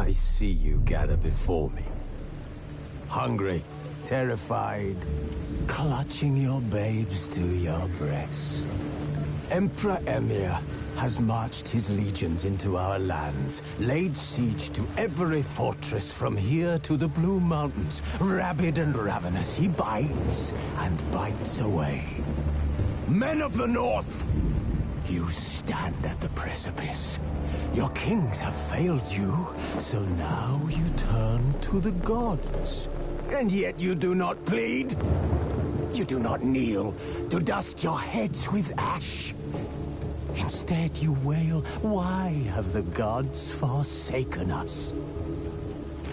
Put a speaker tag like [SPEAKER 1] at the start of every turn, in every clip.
[SPEAKER 1] I see you gather before me. Hungry, terrified, clutching your babes to your breast. Emperor Emhyr has marched his legions into our lands, laid siege to every fortress from here to the Blue Mountains. Rabid and ravenous, he bites and bites away. Men of the North, you stand at the precipice. Your kings have failed you, so now you turn to the gods. And yet you do not plead. You do not kneel to dust your heads with ash. Instead you wail, why have the gods forsaken us?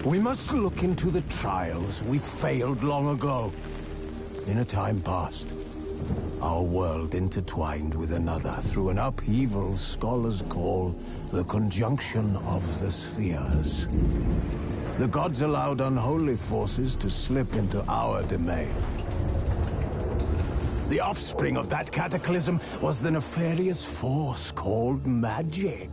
[SPEAKER 1] We must look into the trials we failed long ago. In a time past, our world intertwined with another through an upheaval scholars call the conjunction of the spheres. The gods allowed unholy forces to slip into our domain. The offspring of that cataclysm was the nefarious force called magic.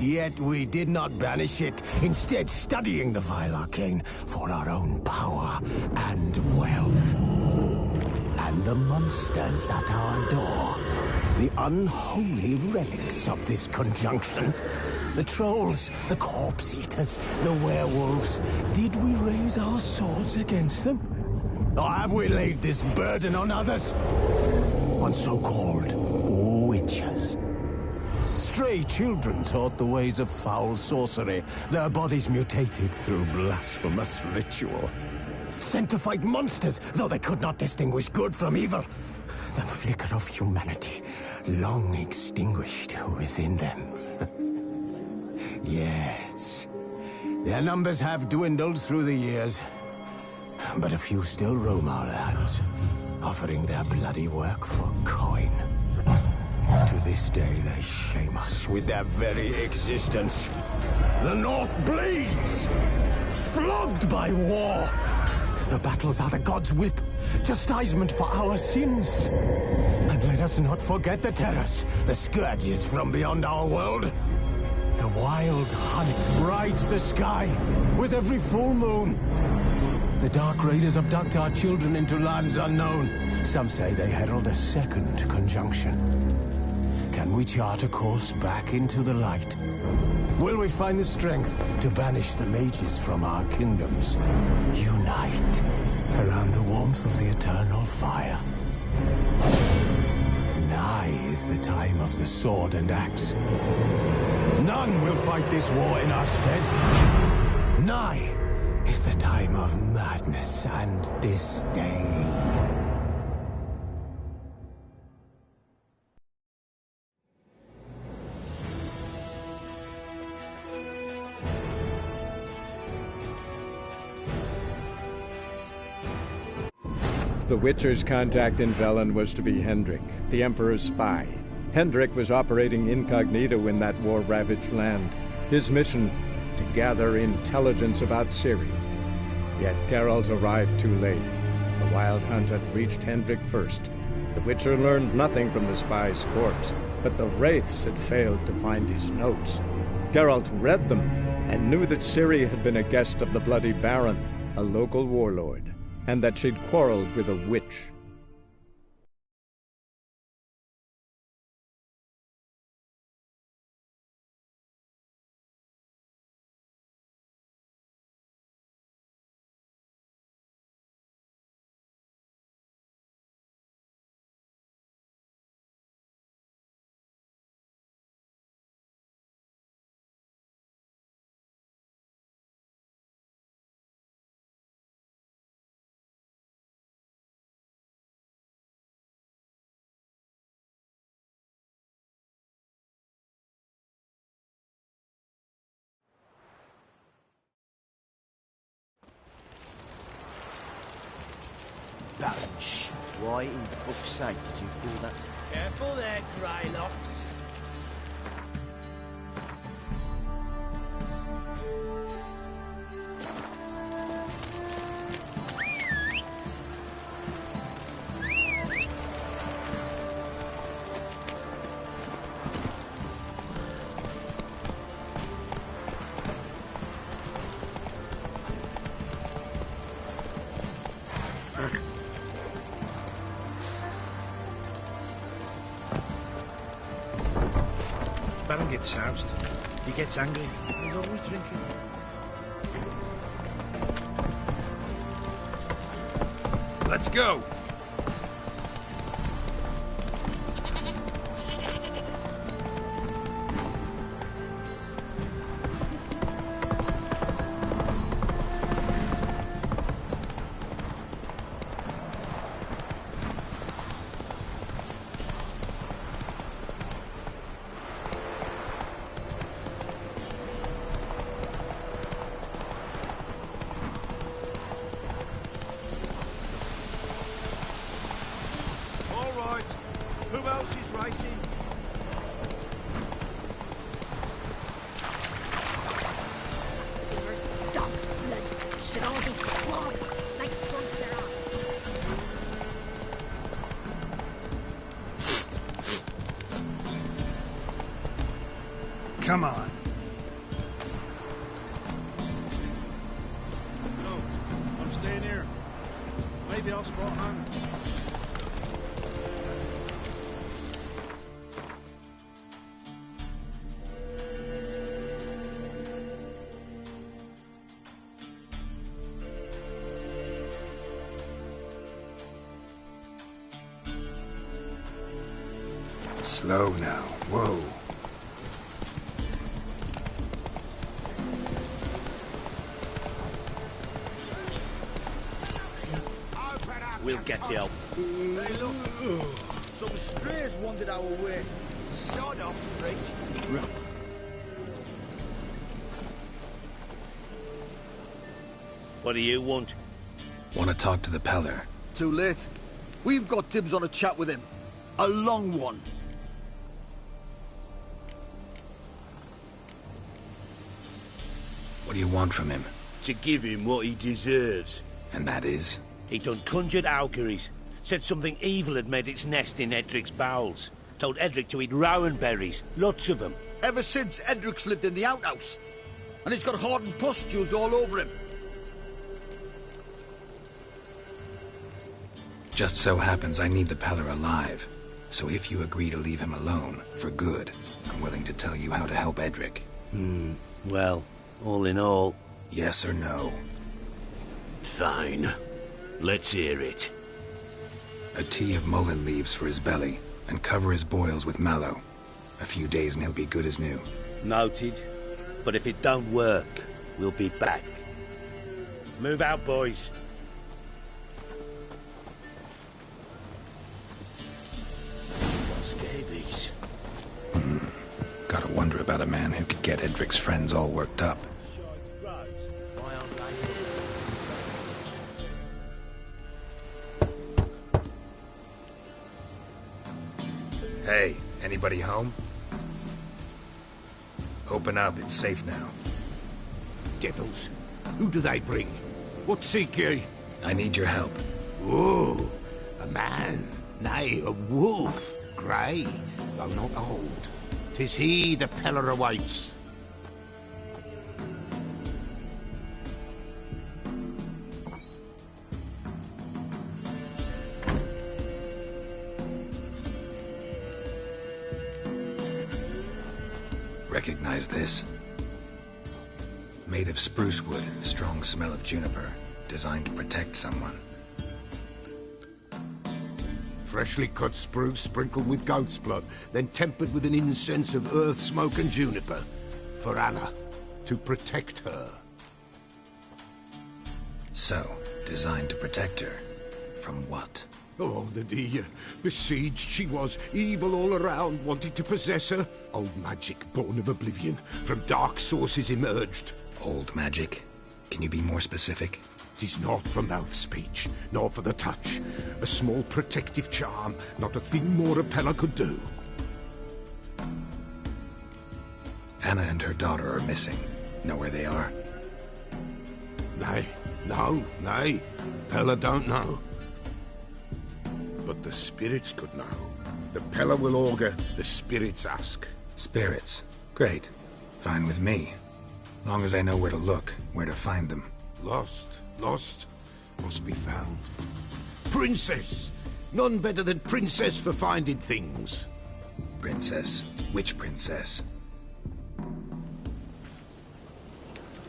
[SPEAKER 1] Yet we did not banish it, instead studying the vile arcane for our own power and wealth. And the monsters at our door, the unholy relics of this conjunction. The trolls, the corpse-eaters, the werewolves. Did we raise our swords against them? Or have we laid this burden on others? On so-called witches. Stray children taught the ways of foul sorcery, their bodies mutated through blasphemous ritual. Sent to fight monsters, though they could not distinguish good from evil. The flicker of humanity, long extinguished within them. Yes, their numbers have dwindled through the years. But a few still roam our lands, offering their bloody work for coin. To this day, they shame us with their very existence. The North bleeds, flogged by war. The battles are the gods' whip, chastisement for our sins. And let us not forget the terrors, the scourges from beyond our world. The wild hunt rides the sky with every full moon. The Dark Raiders abduct our children into lands unknown. Some say they herald a second conjunction. Can we chart a course back into the light? Will we find the strength to banish the mages from our kingdoms? Unite around the warmth of the eternal fire. Nigh is the time of the sword and axe. None will fight this war in our stead. Nigh is the time of madness and disdain.
[SPEAKER 2] The Witcher's contact in Velen was to be Hendrik, the Emperor's spy. Hendrik was operating incognito in that war-ravaged land. His mission, to gather intelligence about Ciri. Yet Geralt arrived too late. The Wild Hunt had reached Hendrik first. The Witcher learned nothing from the spy's corpse, but the Wraiths had failed to find his notes. Geralt read them, and knew that Ciri had been a guest of the Bloody Baron, a local warlord, and that she'd quarreled with a witch.
[SPEAKER 3] Shh. Why in fuck's sake did you call that?
[SPEAKER 4] Careful there, Grylocks.
[SPEAKER 5] Baron gets soused. He gets angry. He's always drinking.
[SPEAKER 6] Let's go!
[SPEAKER 5] Who else is racing?
[SPEAKER 7] Steamers, dogs, blood, should all be flogged like swans thereof.
[SPEAKER 5] Come on. No, I'm staying here. Maybe I'll spot Hannah.
[SPEAKER 6] Slow now. Whoa.
[SPEAKER 3] We'll get the help.
[SPEAKER 5] Hey, look. Some strays wandered our way.
[SPEAKER 3] Sod off, freak.
[SPEAKER 5] Right.
[SPEAKER 3] What do you want?
[SPEAKER 6] Want to talk to the Peller?
[SPEAKER 8] Too late. We've got dibs on a chat with him. A long one.
[SPEAKER 6] What do you want from him?
[SPEAKER 3] To give him what he deserves.
[SPEAKER 6] And that is?
[SPEAKER 3] He done conjured auguries. Said something evil had made its nest in Edric's bowels. Told Edric to eat rowan berries. Lots of them.
[SPEAKER 8] Ever since Edric's lived in the outhouse. And he's got hardened pustules all over him.
[SPEAKER 6] Just so happens I need the Peller alive. So if you agree to leave him alone, for good, I'm willing to tell you how to help Edric.
[SPEAKER 3] Well, all in all...
[SPEAKER 6] Yes or no?
[SPEAKER 3] Fine. Let's hear it.
[SPEAKER 6] A tea of mullein leaves for his belly, and cover his boils with mallow. A few days and he'll be good as new.
[SPEAKER 3] Noted. But if it don't work, we'll be back. Move out, boys. Scabies.
[SPEAKER 6] Gotta wonder about a man who could get Edric's friends all worked up.
[SPEAKER 3] Why aren't they?
[SPEAKER 6] Hey, anybody home? Open up, it's safe now.
[SPEAKER 1] Devils. Who do they bring? What seek ye?
[SPEAKER 6] I need your help.
[SPEAKER 1] Oh, a man, nay, a wolf. Grey, though not old. 'Tis he the Peller awaits.
[SPEAKER 6] Recognize this? Made of spruce wood, strong smell of juniper, designed to protect someone.
[SPEAKER 1] Freshly cut spruce sprinkled with goat's blood, then tempered with an incense of earth, smoke and juniper. For Anna, to protect her.
[SPEAKER 6] So, designed to protect her. From what?
[SPEAKER 1] Oh, the dear. Besieged she was, evil all around, wanted to possess her. Old magic, born of oblivion, from dark sources emerged.
[SPEAKER 6] Old magic? Can you be more specific?
[SPEAKER 1] 'Tis not for mouth speech, nor for the touch. A small protective charm, not a thing more a Peller could do.
[SPEAKER 6] Anna and her daughter are missing. Know where they are?
[SPEAKER 1] Nay, nay. Peller don't know. But the spirits could know. The Peller will augur, the spirits ask.
[SPEAKER 6] Spirits. Great. Fine with me. Long as I know where to look, where to find them.
[SPEAKER 1] Lost, must be found. Princess! None better than Princess for finding things.
[SPEAKER 6] Princess? Which princess?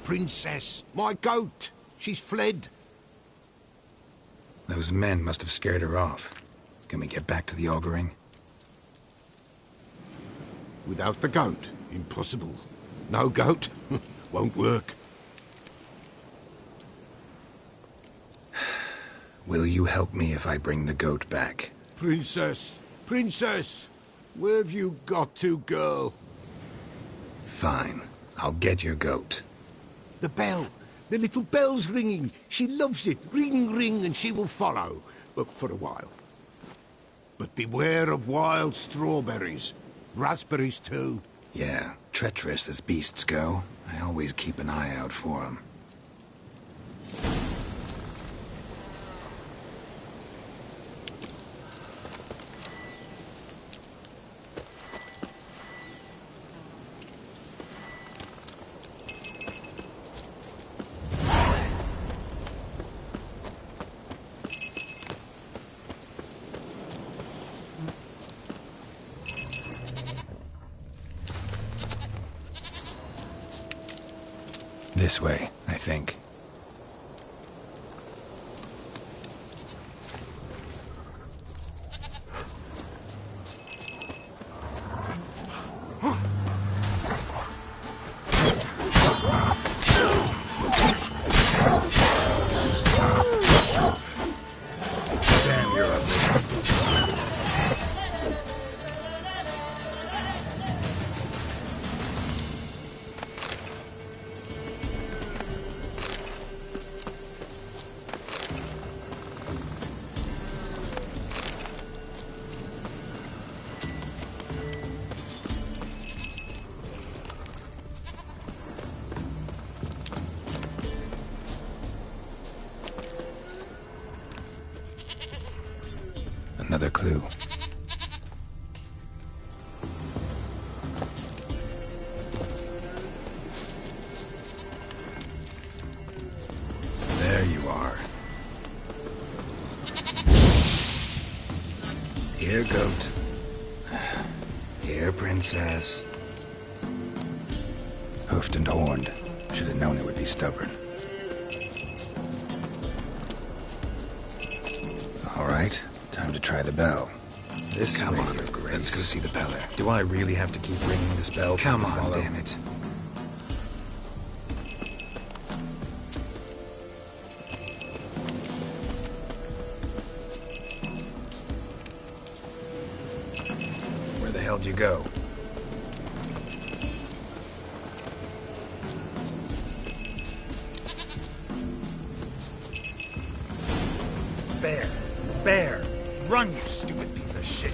[SPEAKER 8] princess. My goat. She's fled.
[SPEAKER 6] Those men must have scared her off. Can we get back to the auguring?
[SPEAKER 8] Without the goat, impossible. No goat, won't work.
[SPEAKER 6] Will you help me if I bring the goat back?
[SPEAKER 8] Princess, princess, where have you got to, girl?
[SPEAKER 6] Fine. I'll get your goat.
[SPEAKER 8] The bell. The little bell's ringing. She loves it. Ring, ring, and she will follow. But for a while. But beware of wild strawberries. Raspberries, too.
[SPEAKER 6] Yeah, treacherous as beasts go. I always keep an eye out for them. This way, I think. Damn, you're ugly. Another clue. There you are. Here, goat. Here, princess. Hoofed and horned. Should have known it would be stubborn. All right. Time to try the bell. This Come on, Your Grace. Let's go see the beller. Do I really have to keep ringing this bell? Come on, damn it. Where the hell did you go?
[SPEAKER 5] Bear! Bear! Run, you stupid piece of shit!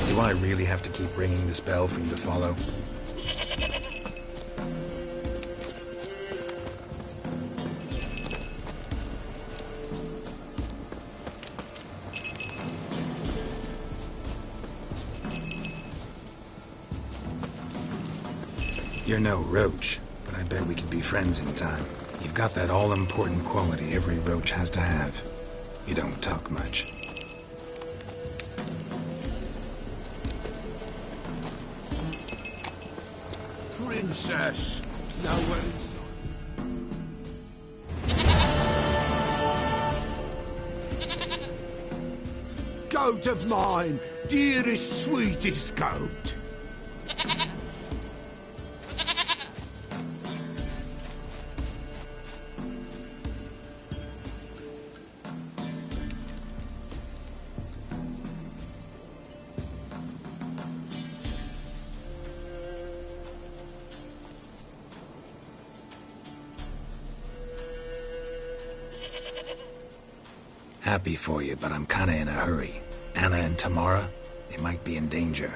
[SPEAKER 6] Do I really have to keep ringing this bell for you to follow? You're no roach, but I bet we could be friends in time. You've got that all-important quality every roach has to have. You don't talk much.
[SPEAKER 8] Princess, nowhere in sight. Goat of mine, dearest, sweetest goat.
[SPEAKER 6] Happy for you, but I'm kinda in a hurry. Anna and Tamara, they might be in danger.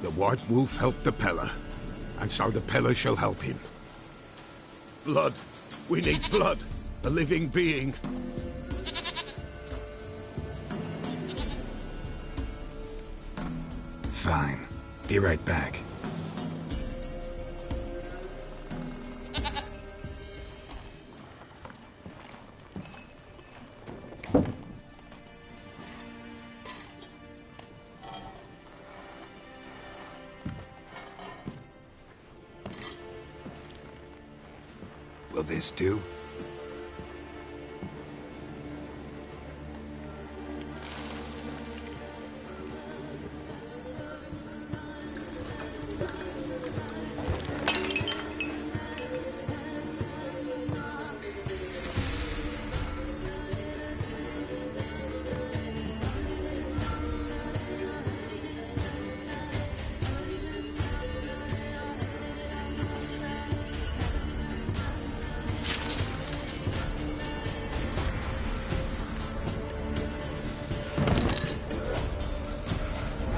[SPEAKER 8] The White Wolf helped the Peller, and so the Peller shall help him. Blood. We need blood. A living being.
[SPEAKER 6] Fine. Be right back. Will this do?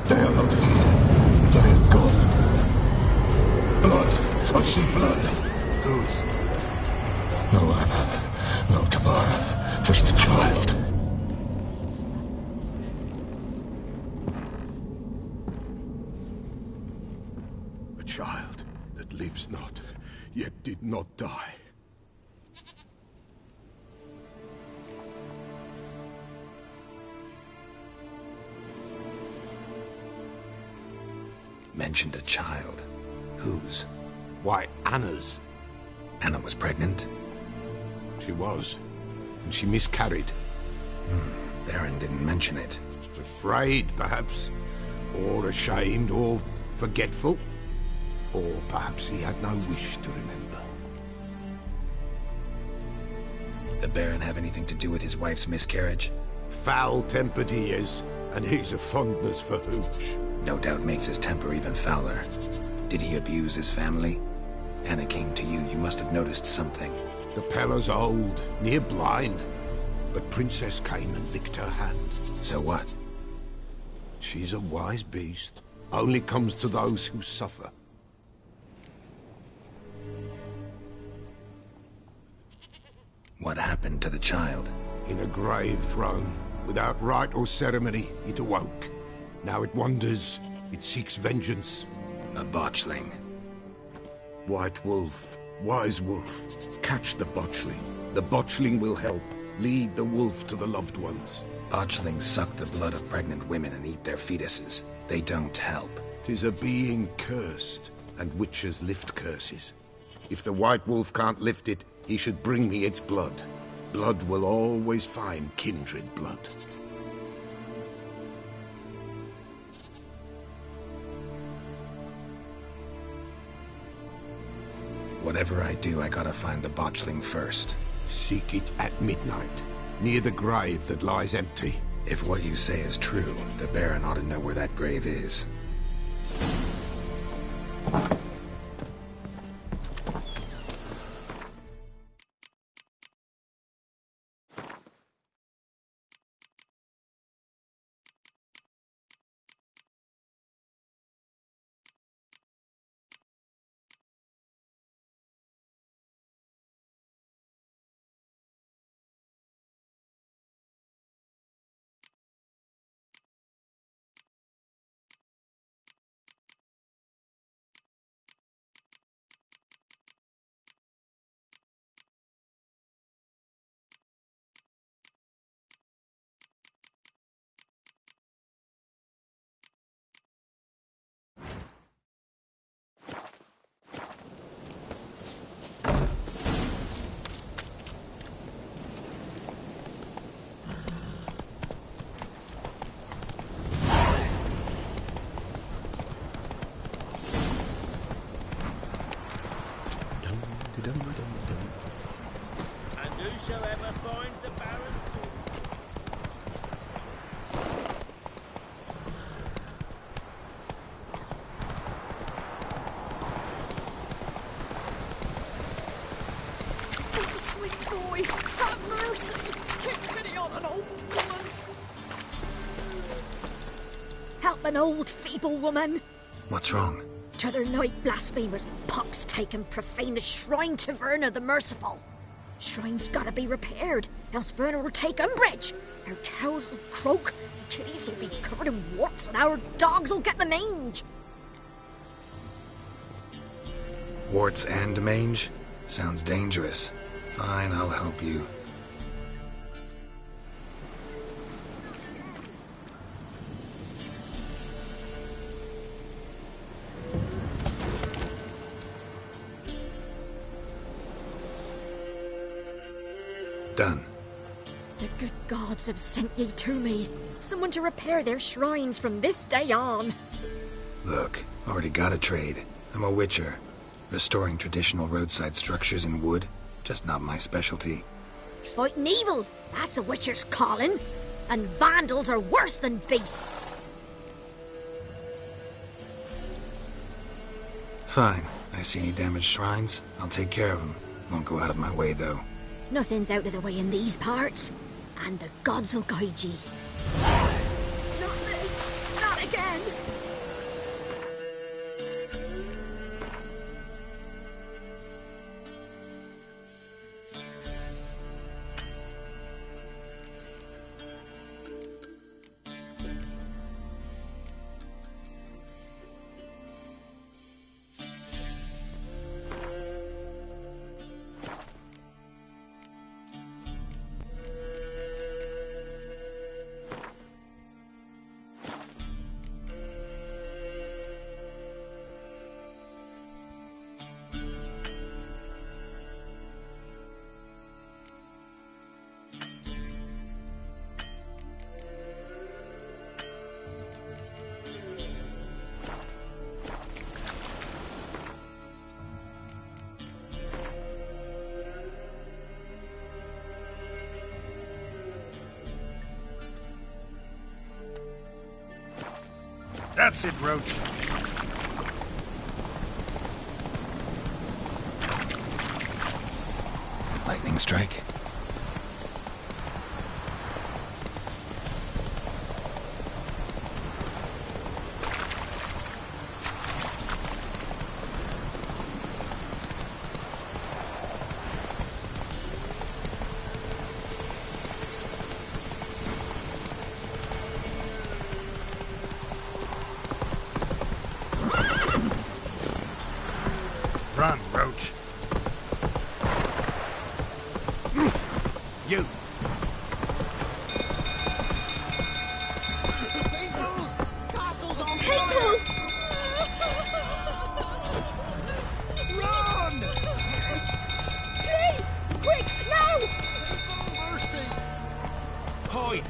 [SPEAKER 8] They are not here. There is God. Blood. I see blood. Whose? No Anna. No Tamara. Just the child. A child that lives not, yet did not die.
[SPEAKER 6] Mentioned a child. Whose?
[SPEAKER 8] Why, Anna's.
[SPEAKER 6] Anna was pregnant?
[SPEAKER 8] She was. And she miscarried.
[SPEAKER 6] Baron didn't mention it.
[SPEAKER 8] Afraid, perhaps. Or ashamed, or forgetful. Or perhaps he had no wish to remember.
[SPEAKER 6] The Baron have anything to do with his wife's miscarriage?
[SPEAKER 8] Foul-tempered he is, and he's a fondness for hooch.
[SPEAKER 6] No doubt makes his temper even fouler. Did he abuse his family? Anna came to you. You must have noticed something.
[SPEAKER 8] The Peller's old, near blind. But Princess came and licked her hand.
[SPEAKER 6] So what?
[SPEAKER 8] She's a wise beast. Only comes to those who suffer.
[SPEAKER 6] What happened to the child?
[SPEAKER 8] In a grave thrown. Without rite or ceremony, it awoke. Now it wanders. It seeks vengeance.
[SPEAKER 6] A botchling.
[SPEAKER 8] White Wolf, Wise Wolf, catch the botchling. The botchling will help. Lead the wolf to the loved ones.
[SPEAKER 6] Botchlings suck the blood of pregnant women and eat their fetuses. They don't help.
[SPEAKER 8] 'Tis a being cursed, and witches lift curses. If the White Wolf can't lift it, he should bring me its blood. Blood will always find kindred blood.
[SPEAKER 6] Whatever I do, I gotta find the botchling first.
[SPEAKER 8] Seek it at midnight, near the grave that lies empty.
[SPEAKER 6] If what you say is true, the Baron ought to know where that grave is.
[SPEAKER 3] And whosoever finds the Baron's book.
[SPEAKER 7] Oh, sweet boy, have mercy. Take pity on an old an old feeble woman.
[SPEAKER 6] What's wrong?
[SPEAKER 7] T'other night, blasphemers pox take and profane the shrine to Verna the Merciful. Shrine's gotta be repaired, else Verna will take umbrage. Our cows will croak, kitties will be covered in warts, and our dogs will get the mange.
[SPEAKER 6] Warts and mange? Sounds dangerous. Fine, I'll help you. Done.
[SPEAKER 7] The good gods have sent ye to me. Someone to repair their shrines from this day on.
[SPEAKER 6] Look, already got a trade. I'm a witcher. Restoring traditional roadside structures in wood, just not my specialty.
[SPEAKER 7] Fighting evil, that's a witcher's calling. And vandals are worse than beasts.
[SPEAKER 6] Fine. I see any damaged shrines, I'll take care of them. Won't go out of my way, though.
[SPEAKER 7] Nothing's out of the way in these parts, and the gods will guide ye. Not this! Not again!
[SPEAKER 5] That's it, Roach.
[SPEAKER 6] Lightning strike.
[SPEAKER 5] Run, Roach.
[SPEAKER 8] You!
[SPEAKER 7] People!
[SPEAKER 5] Run!
[SPEAKER 7] Flee! Quick, now!
[SPEAKER 3] Hide!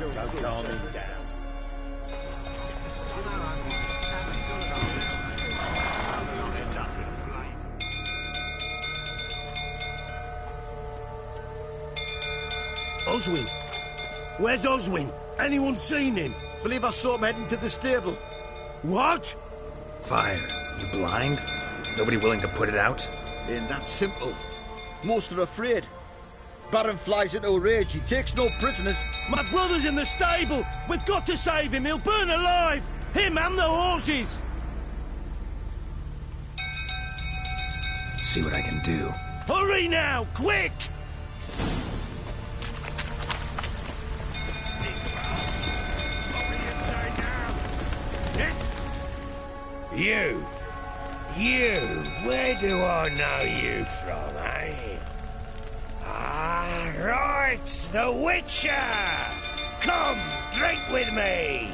[SPEAKER 3] Don't calm him down. Oswin? Where's Oswin? Anyone seen him?
[SPEAKER 1] Believe I saw him heading to the stable.
[SPEAKER 3] What?
[SPEAKER 6] Fire. You blind? Nobody willing to put it out?
[SPEAKER 1] Ain't that simple. Most are afraid. Baron flies into a rage. He takes no prisoners.
[SPEAKER 3] My brother's in the stable! We've got to save him! He'll burn alive! Him and the horses!
[SPEAKER 6] See what I can do.
[SPEAKER 3] Hurry now! Quick! You! Where do I know you from, eh? Ah, right! The Witcher! Come, drink with me!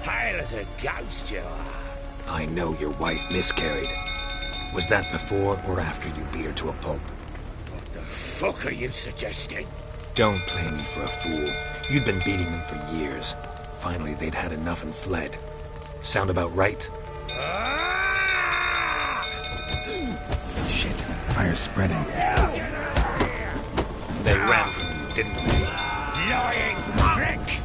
[SPEAKER 3] Pale as a ghost, you are.
[SPEAKER 6] I know your wife miscarried. Was that before or after you beat her to a pulp?
[SPEAKER 3] What the fuck are you suggesting?
[SPEAKER 6] Don't play me for a fool. You'd been beating them for years. Finally, they'd had enough and fled. Sound about right?
[SPEAKER 3] Ah!
[SPEAKER 6] Shit, fire's spreading. They ran from you, didn't they?
[SPEAKER 3] Lying prick!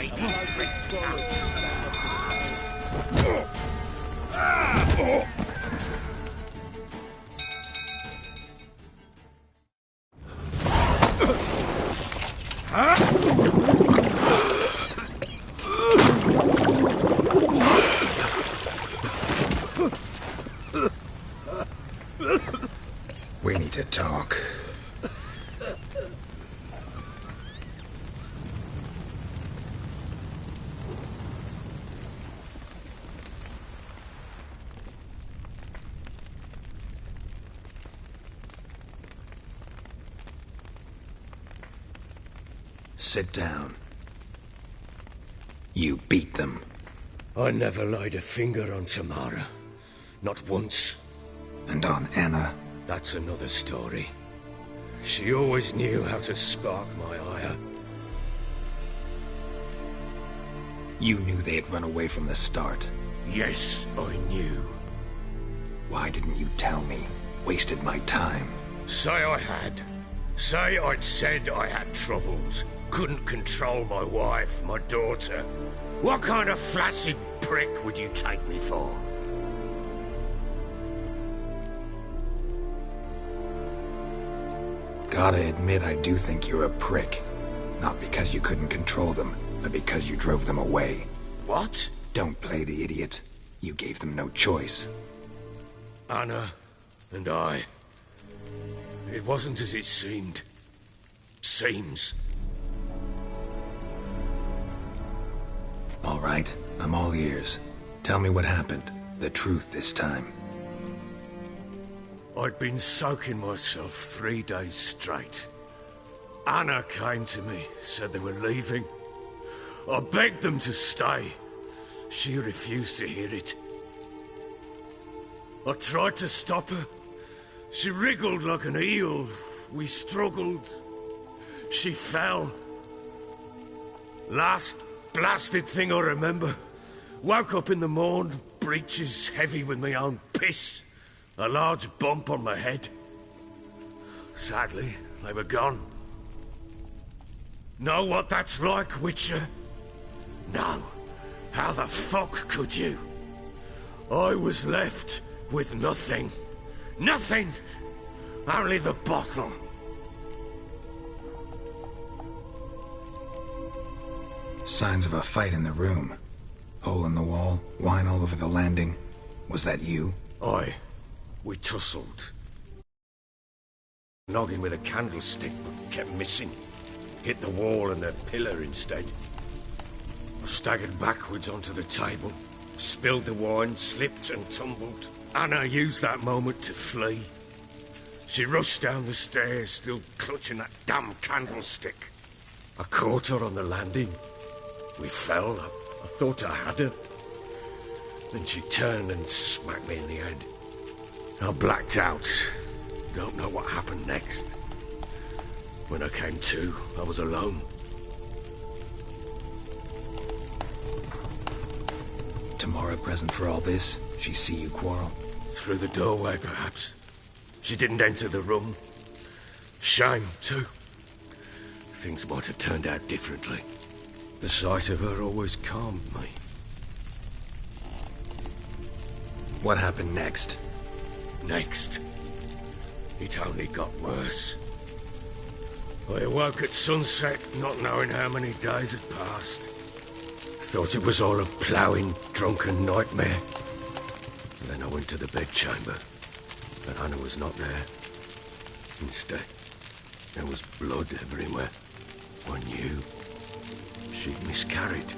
[SPEAKER 3] die, you prick.
[SPEAKER 6] We need to talk. Sit down. You beat them.
[SPEAKER 3] I never laid a finger on Tamara. Not once.
[SPEAKER 6] And on Anna?
[SPEAKER 3] That's another story. She always knew how to spark my ire.
[SPEAKER 6] You knew they'd run away from the start.
[SPEAKER 3] Yes, I knew.
[SPEAKER 6] Why didn't you tell me? Wasted my time.
[SPEAKER 3] Say I had. Say I'd said I had troubles. Couldn't control my wife, my daughter. What kind of flaccid prick would you take me for?
[SPEAKER 6] Gotta admit, I do think you're a prick. Not because you couldn't control them, but because you drove them away.
[SPEAKER 3] What?
[SPEAKER 6] Don't play the idiot. You gave them no choice.
[SPEAKER 3] Anna and I... It wasn't as it seemed. Seems.
[SPEAKER 6] All right, I'm all ears. Tell me what happened. The truth this time.
[SPEAKER 3] I'd been soaking myself 3 days straight. Anna came to me, said they were leaving. I begged them to stay. She refused to hear it. I tried to stop her. She wriggled like an eel. We struggled. She fell. Last blasted thing I remember. Woke up in the morn, breeches heavy with my own piss. A large bump on my head. Sadly, they were gone. Know what that's like, Witcher? No. How the fuck could you? I was left with nothing. Nothing! Only the bottle.
[SPEAKER 6] Signs of a fight in the room. Hole in the wall, wine all over the landing. Was that you?
[SPEAKER 3] Aye. We tussled. Noggin with a candlestick, but kept missing. Hit the wall and the pillar instead. I staggered backwards onto the table, spilled the wine, slipped and tumbled. Anna used that moment to flee. She rushed down the stairs, still clutching that damn candlestick. I caught her on the landing. We fell. I thought I had her. Then she turned and smacked me in the head. I blacked out. Don't know what happened next. When I came to, I was alone.
[SPEAKER 6] Tamara present for all this? She see you quarrel?
[SPEAKER 3] Through the doorway, perhaps. She didn't enter the room. Shame, too. Things might have turned out differently. The sight of her always calmed me.
[SPEAKER 6] What happened next?
[SPEAKER 3] Next? It only got worse. I awoke at sunset, not knowing how many days had passed. Thought it was all a ploughing, drunken nightmare. And then I went to the bedchamber, but Anna was not there. Instead, there was blood everywhere. I knew she'd miscarried.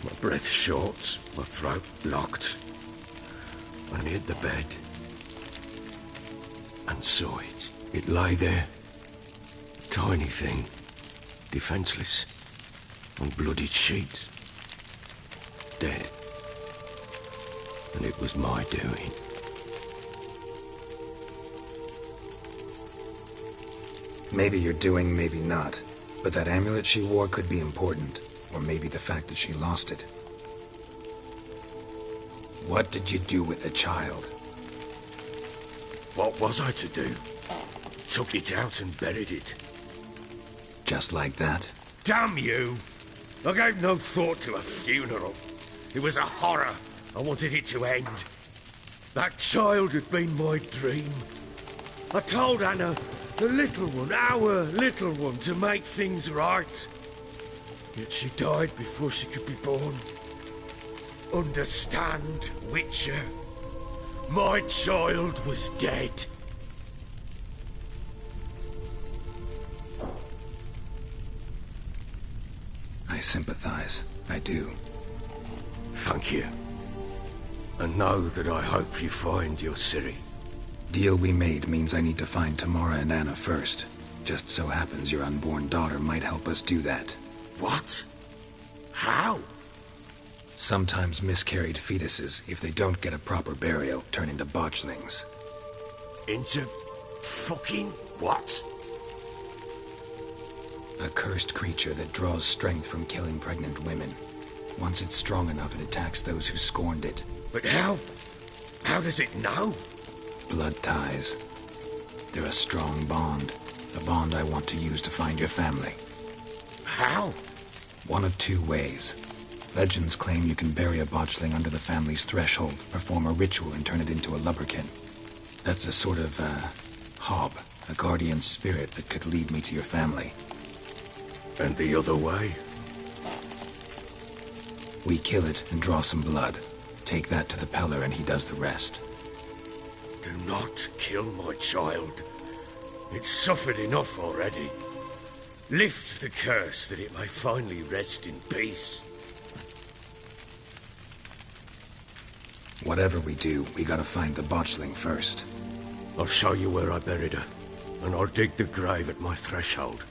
[SPEAKER 3] My breath short, my throat blocked. I neared the bed and saw it. It lay there, a tiny thing, defenseless, on bloodied sheets, dead. And it was my doing.
[SPEAKER 6] Maybe you're doing, maybe not. But that amulet she wore could be important. Or maybe the fact that she lost it. What did you do with the child?
[SPEAKER 3] What was I to do? Took it out and buried it.
[SPEAKER 6] Just like that?
[SPEAKER 3] Damn you! I gave no thought to a funeral. It was a horror. I wanted it to end. That child had been my dream. I told Anna, the little one, our little one, to make things right. Yet she died before she could be born. Understand, Witcher? My child was dead.
[SPEAKER 6] I sympathize. I do.
[SPEAKER 3] Thank you. And know that I hope you find your Ciri.
[SPEAKER 6] Deal we made means I need to find Tamara and Anna first. Just so happens your unborn daughter might help us do that.
[SPEAKER 3] What? How?
[SPEAKER 6] Sometimes miscarried fetuses, if they don't get a proper burial, turn into botchlings.
[SPEAKER 3] Into fucking what?
[SPEAKER 6] A cursed creature that draws strength from killing pregnant women. Once it's strong enough, it attacks those who scorned it.
[SPEAKER 3] But how? How does it know?
[SPEAKER 6] Blood ties. They're a strong bond. A bond I want to use to find your family.
[SPEAKER 3] How?
[SPEAKER 6] One of two ways. Legends claim you can bury a botchling under the family's threshold, perform a ritual, and turn it into a lubberkin. That's a sort of, hob, a guardian spirit that could lead me to your family.
[SPEAKER 3] And the other way?
[SPEAKER 6] We kill it and draw some blood. Take that to the Peller and he does the rest.
[SPEAKER 3] Do not kill my child. It's suffered enough already. Lift the curse that it may finally rest in peace.
[SPEAKER 6] Whatever we do, we gotta find the botchling first.
[SPEAKER 3] I'll show you where I buried her, and I'll dig the grave at my threshold.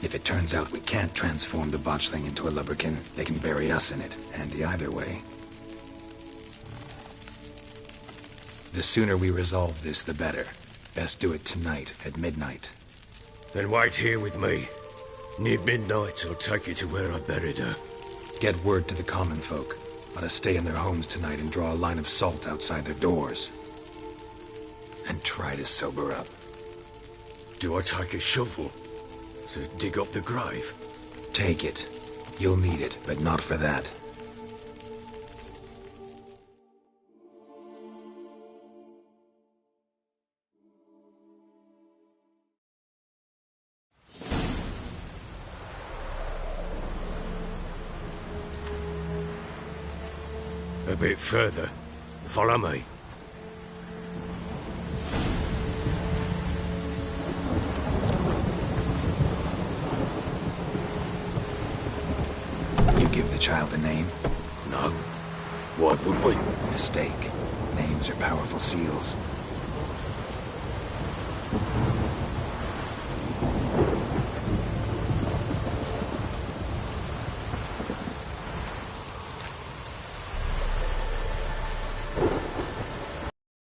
[SPEAKER 6] If it turns out we can't transform the botchling into a lubberkin, they can bury us in it, handy either way. The sooner we resolve this, the better. Best do it tonight, at midnight.
[SPEAKER 3] Then wait here with me. Near midnight, I'll take you to where I buried her.
[SPEAKER 6] Get word to the common folk. Let us stay in their homes tonight and draw a line of salt outside their doors. And try to sober up.
[SPEAKER 3] Do I take a shovel to dig up the grave?
[SPEAKER 6] Take it. You'll need it, but not for that.
[SPEAKER 3] A bit further. Follow me.
[SPEAKER 6] You give the child a name?
[SPEAKER 3] No. Why would we?
[SPEAKER 6] Mistake. Names are powerful seals.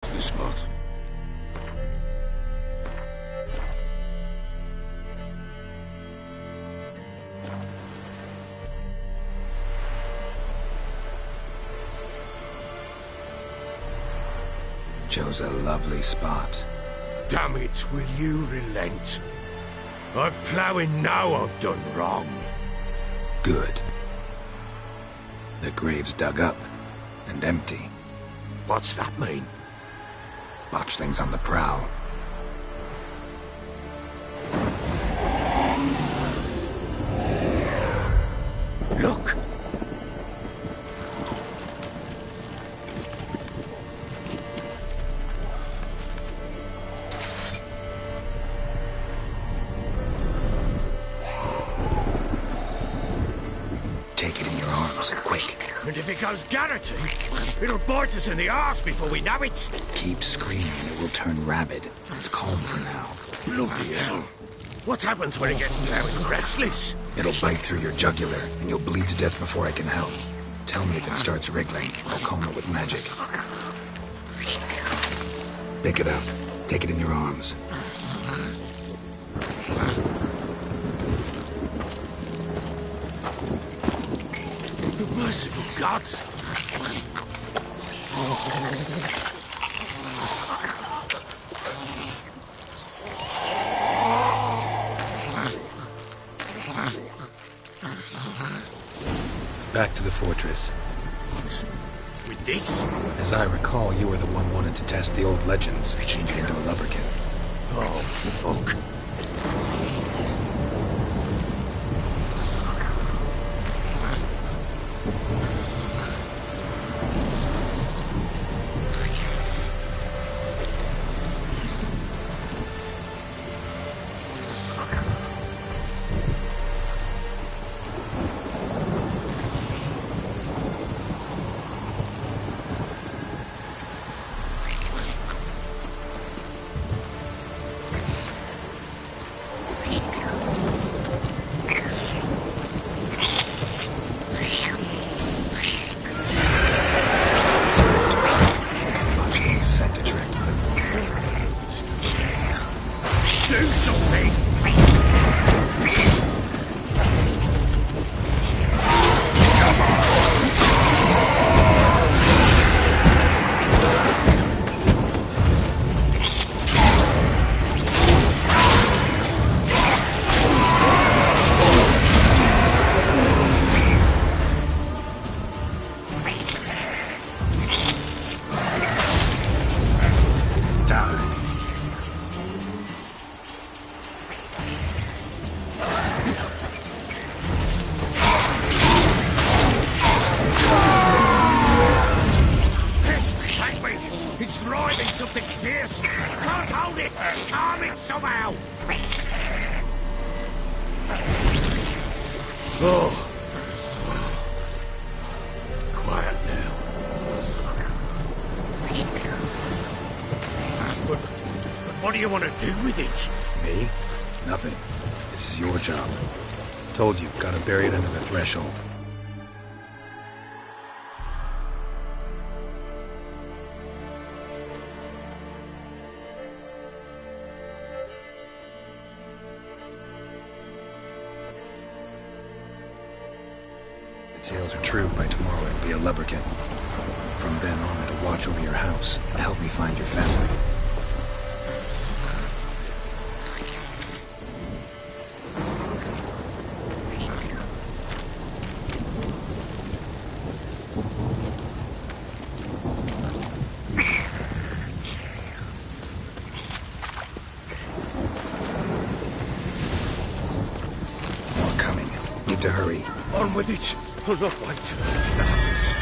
[SPEAKER 3] The spot.
[SPEAKER 6] Chose a lovely spot.
[SPEAKER 3] Damn it, will you relent? I'm ploughing now I've done wrong.
[SPEAKER 6] Good. The grave's dug up and empty.
[SPEAKER 3] What's that mean?
[SPEAKER 6] Botchling's on the prowl.
[SPEAKER 3] Look!
[SPEAKER 6] Take it in your arms, quick.
[SPEAKER 3] And if it goes Garrity, it'll bite us in the arse before we know it.
[SPEAKER 6] Keep screaming, it will turn rabid. It's calm for now.
[SPEAKER 3] Bloody hell. What happens when it gets very restless?
[SPEAKER 6] It'll bite through your jugular, and you'll bleed to death before I can help. Tell me if it starts wriggling. I'll calm it with magic. Pick it up. Take it in your arms.
[SPEAKER 3] Merciful gods!
[SPEAKER 6] Back to the fortress.
[SPEAKER 3] What? With this?
[SPEAKER 6] As I recall, you were the one wanted to test the old legends, change it into a lubberkin.
[SPEAKER 3] Oh, fuck. Do something! It's thriving something fierce. I can't hold it. Calm it somehow. Oh. Quiet now. But what do you want to do with it?
[SPEAKER 6] Me? Nothing. This is your job. Told you, gotta bury it under the threshold. The tales are true. By tomorrow it'll be a lubberkin. From then on, it'll watch over your house and help me find your family. More coming. Need to hurry.
[SPEAKER 3] On with it. I'll not wait to leave the house.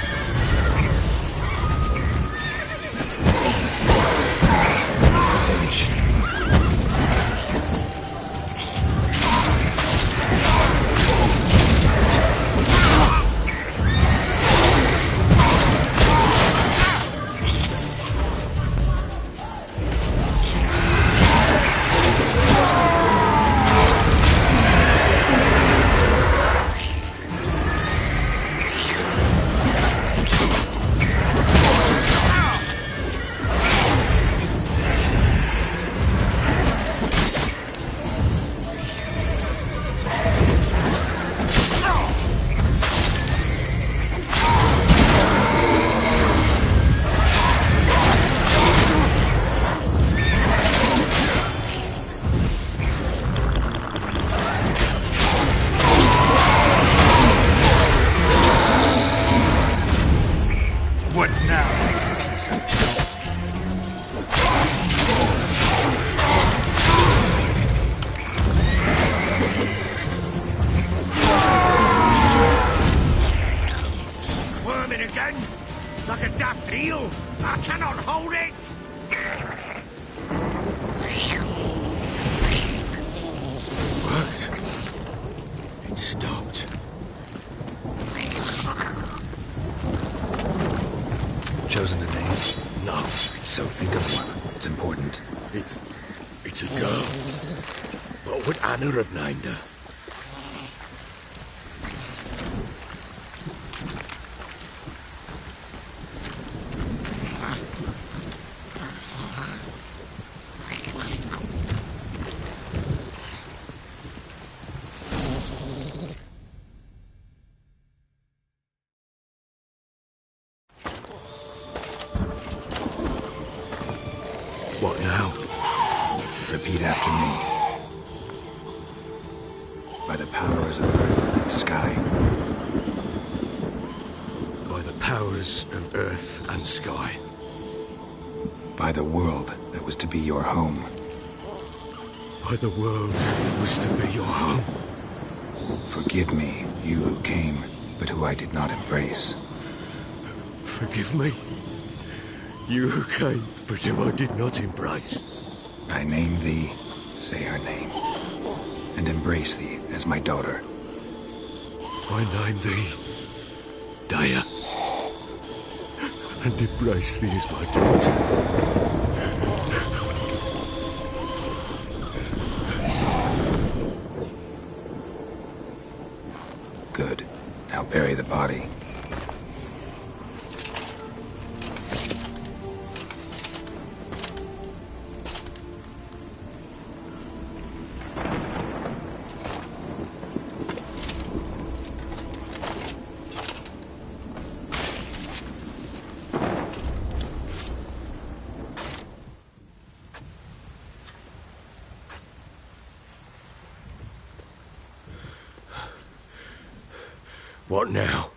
[SPEAKER 3] What now? Squirming again? Like a daft eel? I cannot hold it! Worked. It stopped.
[SPEAKER 6] Chosen a name?
[SPEAKER 3] No.
[SPEAKER 6] So think of one. It's important.
[SPEAKER 3] It's a girl. What would Anna have named her? What now?
[SPEAKER 6] Repeat after me. By the powers of earth and sky,
[SPEAKER 3] powers of earth and sky.
[SPEAKER 6] By the world that was to be your home.
[SPEAKER 3] By the world that was to be your home.
[SPEAKER 6] Forgive me, you who came, but who I did not embrace.
[SPEAKER 3] Forgive me, you who came, but who I did not embrace.
[SPEAKER 6] I name thee, say her name, and embrace thee as my daughter.
[SPEAKER 3] I name thee Dea, and embrace thee as my daughter.
[SPEAKER 6] Good. Now bury the body.
[SPEAKER 3] What now?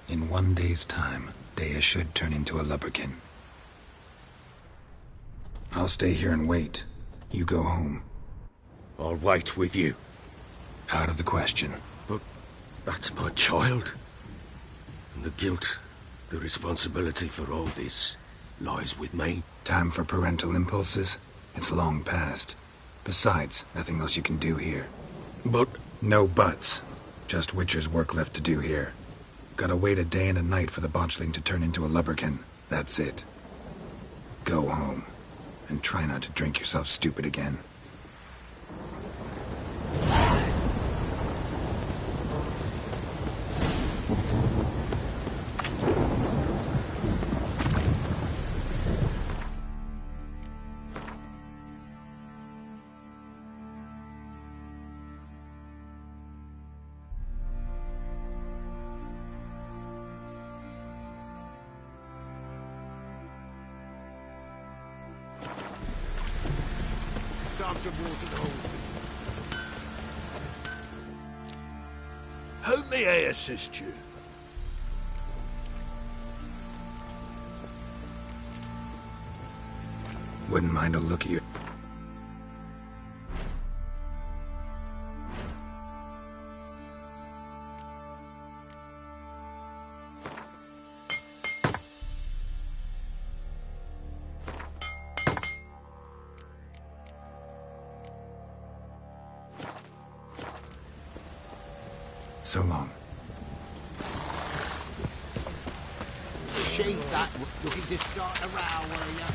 [SPEAKER 6] In 1 day's time, Dea should turn into a lubberkin. I'll stay here and wait. You go home.
[SPEAKER 3] I'll wait with you.
[SPEAKER 6] Out of the question.
[SPEAKER 3] But that's my child. And the guilt, the responsibility for all this lies with me.
[SPEAKER 6] Time for parental impulses? It's long past. Besides, nothing else you can do here.
[SPEAKER 3] But...
[SPEAKER 6] No buts. Just Witcher's work left to do here. Gotta wait a day and a night for the botchling to turn into a lubberkin. That's it. Go home. And try not to drink yourself stupid again.
[SPEAKER 8] Time to water the horses.
[SPEAKER 3] Who may I assist you?
[SPEAKER 6] Wouldn't mind a look at you. So long.
[SPEAKER 8] Shave that. Looking to start a row, were ya?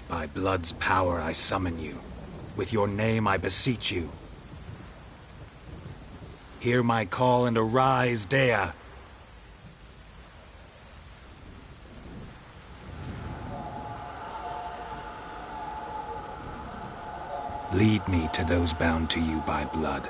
[SPEAKER 6] By blood's power I summon you. With your name I beseech you. Hear my call and arise, Dea. Lead me to those bound to you by blood.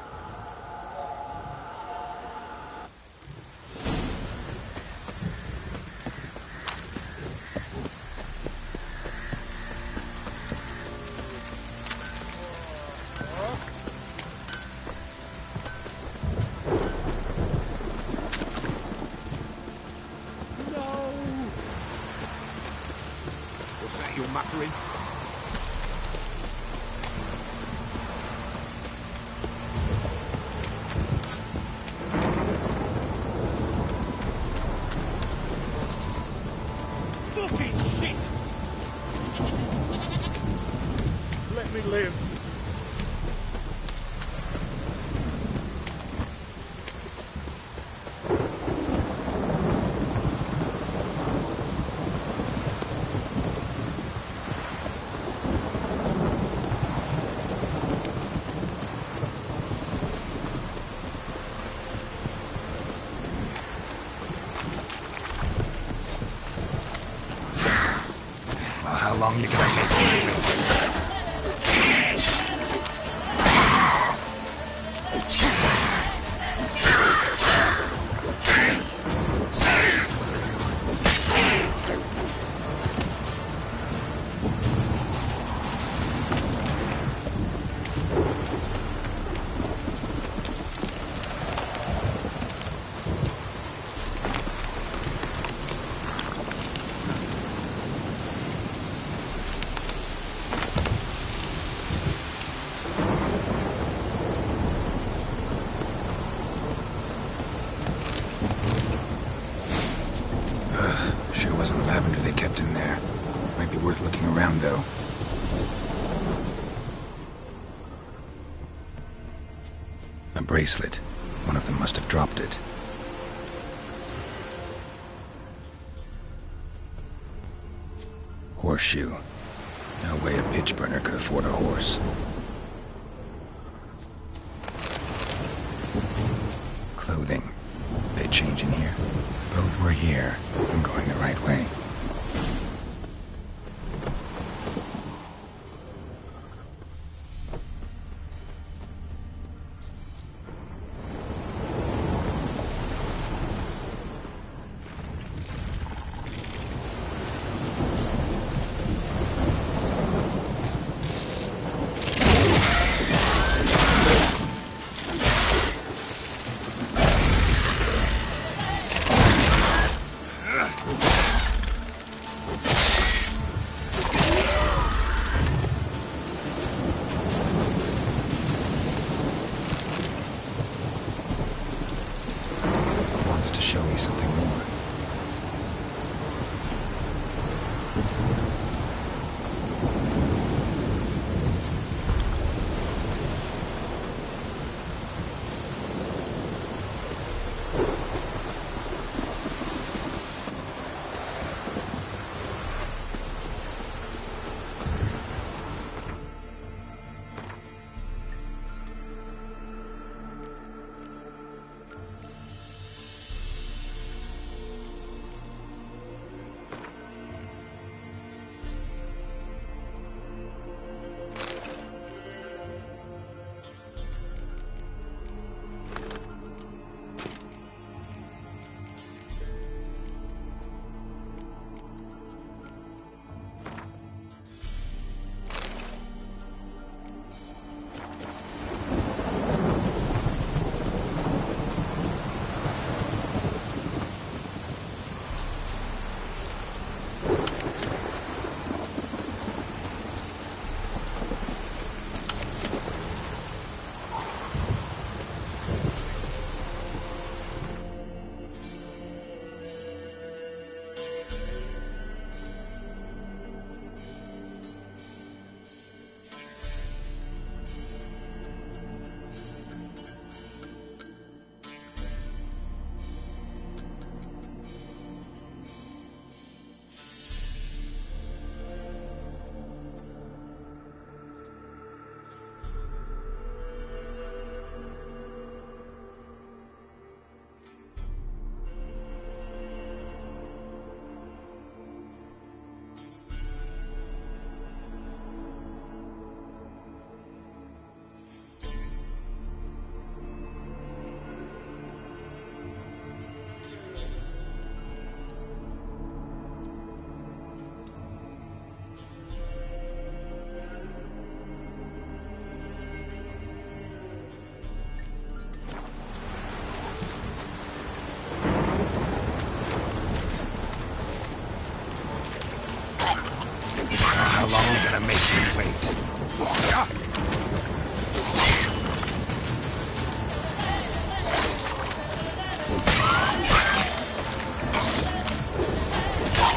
[SPEAKER 8] What's that you're muttering?
[SPEAKER 3] Fucking shit! Let me live.
[SPEAKER 6] Well, how long you gonna make me? they kept in there. Might be worth looking around, though. A bracelet. One of them must have dropped it. Horseshoe. No way a pitch burner could afford a horse. Clothing. They change in here? Both were here. I'm going the right way. To show me something more.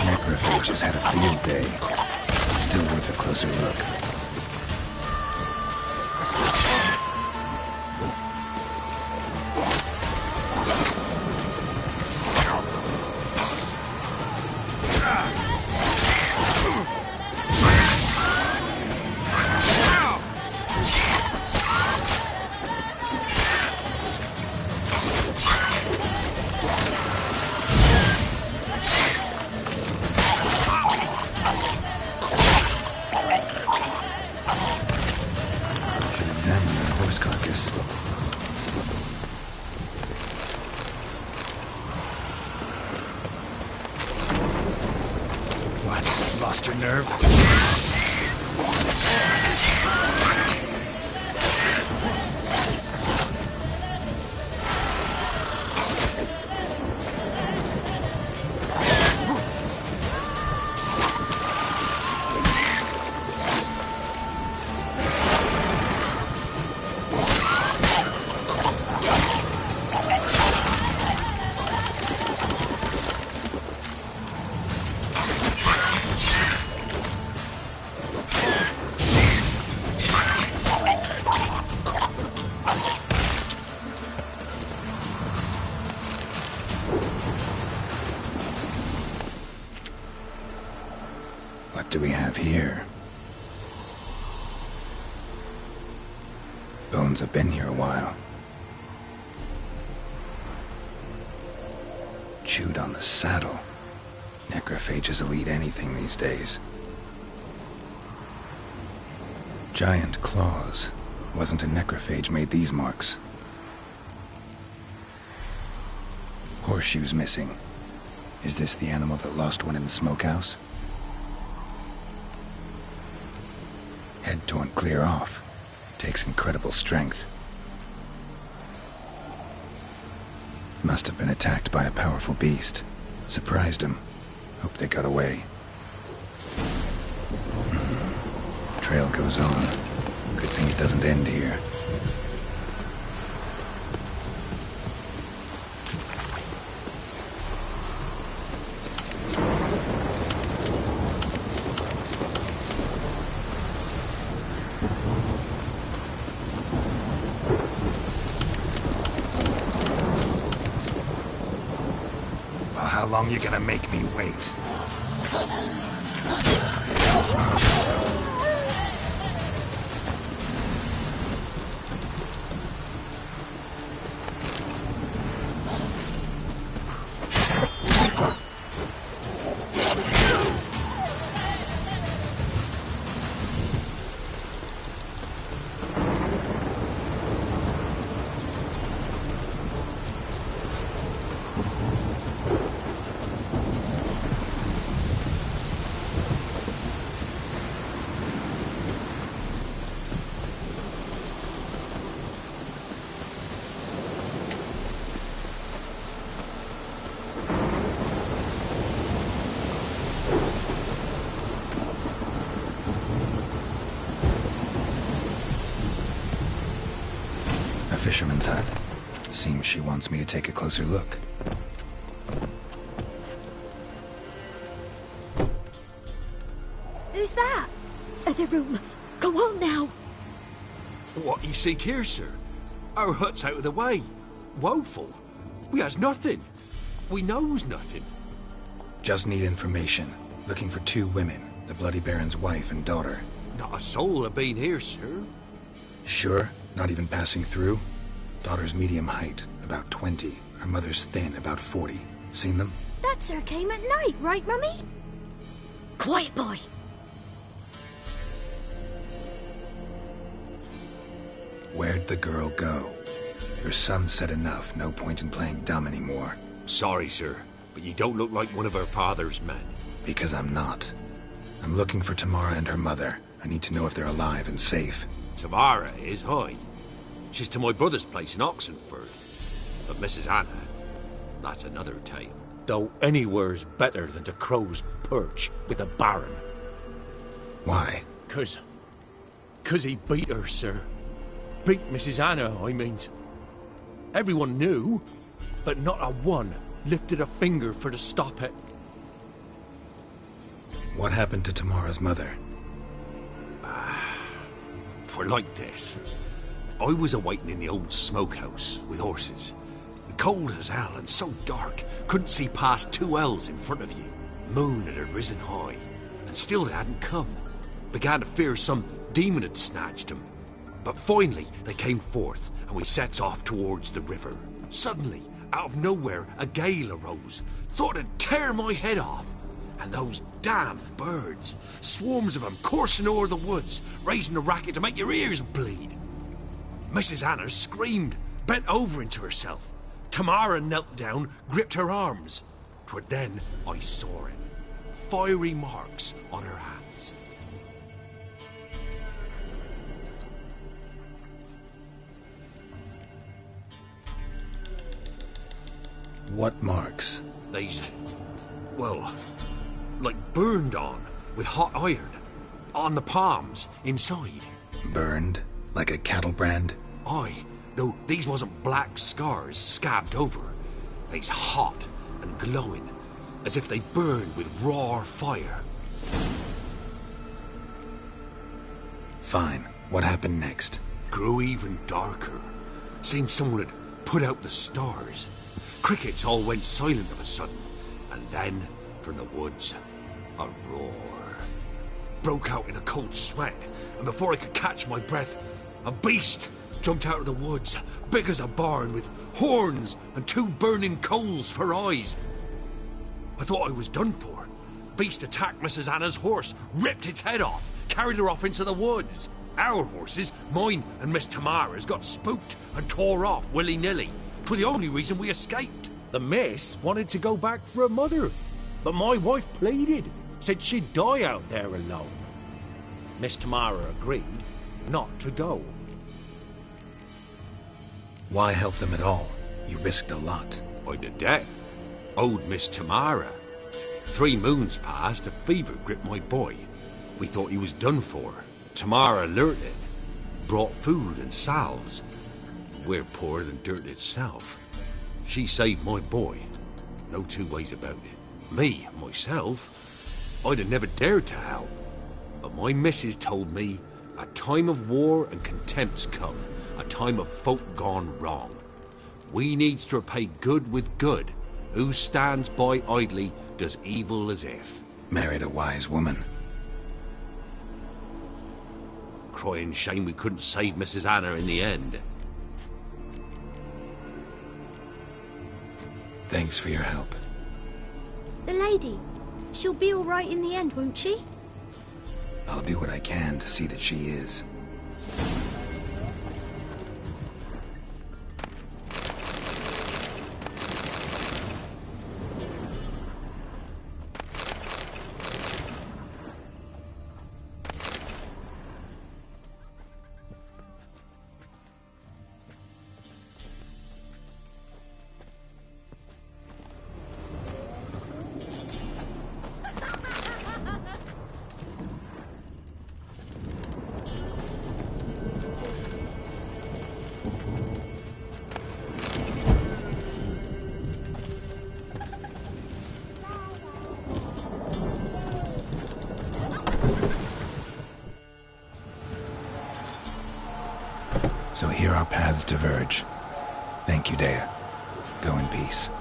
[SPEAKER 6] Necrophages had a field day. Still worth a closer look. Examine that horse carcass. What? Lost your nerve? do we have here? Bones have been here a while. Chewed on the saddle. Necrophages will eat anything these days. Giant claws. Wasn't a necrophage made these marks. Horseshoes missing. Is this the animal that lost one in the smokehouse? Head torn clear off. Takes incredible strength. Must have been attacked by a powerful beast. Surprised him. Hope they got away. Trail goes on. Good thing it doesn't end here. Well, how long you gonna make me wait? Fisherman's hut. Seems she wants me to take a closer look.
[SPEAKER 7] Who's that? The room. Go on now.
[SPEAKER 9] What you seek here, sir? Our hut's out of the way. Woeful. We has nothing. We knows nothing.
[SPEAKER 6] Just need information. Looking for 2 women. The Bloody Baron's wife and daughter.
[SPEAKER 9] Not a soul have been here, sir.
[SPEAKER 6] Sure? Not even passing through? Daughter's medium height, about 20. Her mother's thin, about 40. Seen them?
[SPEAKER 7] That sir came at night, right, Mummy? Quiet, boy.
[SPEAKER 6] Where'd the girl go? Your son said enough. No point in playing dumb anymore.
[SPEAKER 9] Sorry, sir, but you don't look like one of our father's men.
[SPEAKER 6] Because I'm not. I'm looking for Tamara and her mother. I need to know if they're alive and safe.
[SPEAKER 9] Tamara is, hi. She's to my brother's place in Oxenford. But Mrs. Anna, that's another tale. Though anywhere's better than the Crow's Perch with the Baron.
[SPEAKER 6] Why?
[SPEAKER 9] 'Cause he beat her, sir. Beat Mrs. Anna, I mean. Everyone knew, but not a one lifted a finger for to stop it.
[SPEAKER 6] What happened to Tamara's mother?
[SPEAKER 9] Twere like this. I was awaiting in the old smokehouse with horses. Cold as hell and so dark, couldn't see past 2 ells in front of you. Moon had risen high, and still they hadn't come. Began to fear some demon had snatched them. But finally they came forth, and we sets off towards the river. Suddenly, out of nowhere, a gale arose. Thought it'd tear my head off. And those damn birds, swarms of them coursing o'er the woods, raising a racket to make your ears bleed. Mrs. Anna screamed, bent over into herself. Tamara knelt down, gripped her arms. 'Twere then I saw it. Fiery marks on her hands.
[SPEAKER 6] What marks?
[SPEAKER 9] They's, well, like burned on with hot iron. On the palms, inside.
[SPEAKER 6] Burned? Like a cattle brand?
[SPEAKER 9] Aye, though these wasn't black scars scabbed over. They's hot and glowing, as if they burned with raw fire.
[SPEAKER 6] Fine. What happened next?
[SPEAKER 9] Grew even darker. Seemed someone had put out the stars. Crickets all went silent of a sudden, and then, from the woods, a roar. broke out in a cold sweat, and before I could catch my breath, a beast jumped out of the woods, big as a barn, with horns and 2 burning coals for eyes. I thought I was done for. The beast attacked Mrs. Anna's horse, ripped its head off, carried her off into the woods. Our horses, mine and Miss Tamara's, got spooked and tore off willy-nilly. 'Twas the only reason we escaped.
[SPEAKER 3] The miss wanted to go back for her mother, but my wife pleaded, said she'd die out there alone. Miss Tamara agreed not to go.
[SPEAKER 6] Why help them at all? You risked a lot.
[SPEAKER 9] I'd a debt. Owed Miss Tamara. 3 moons passed, a fever gripped my boy. We thought he was done for. Tamara alerted, brought food and salves. We're poorer than dirt itself. She saved my boy. No 2 ways about it. Me, myself, I'd have never dared to help. But my missus told me a time of war and contempt's come, a time of folk gone wrong. We needs to repay good with good. Who stands by idly does evil as if.
[SPEAKER 6] Married a wise woman.
[SPEAKER 9] Crying shame we couldn't save Mrs. Anna in the end.
[SPEAKER 6] Thanks for your help.
[SPEAKER 10] The lady, she'll be all right in the end, won't she?
[SPEAKER 6] I'll do what I can to see that she is. So here our paths diverge. Thank you, Dea. Go in peace.